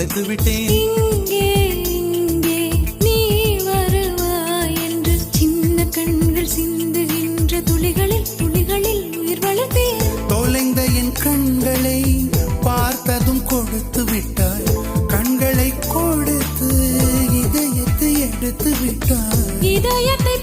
தொலைத்து விட்டேன். இங்கே இங்கே நீ வருவாய் என்று சின்ன கண்கள் சிந்துகின்ற துளிகளில் துளிகளில் உயிர் வளர்த்தேன். தொலைந்த என் கண்களை பார்த்ததும் கொடுத்து விட்டாய். கண்களை கொடுத்து இதயத்தை எடுத்து விட்டாய். இதயத்தை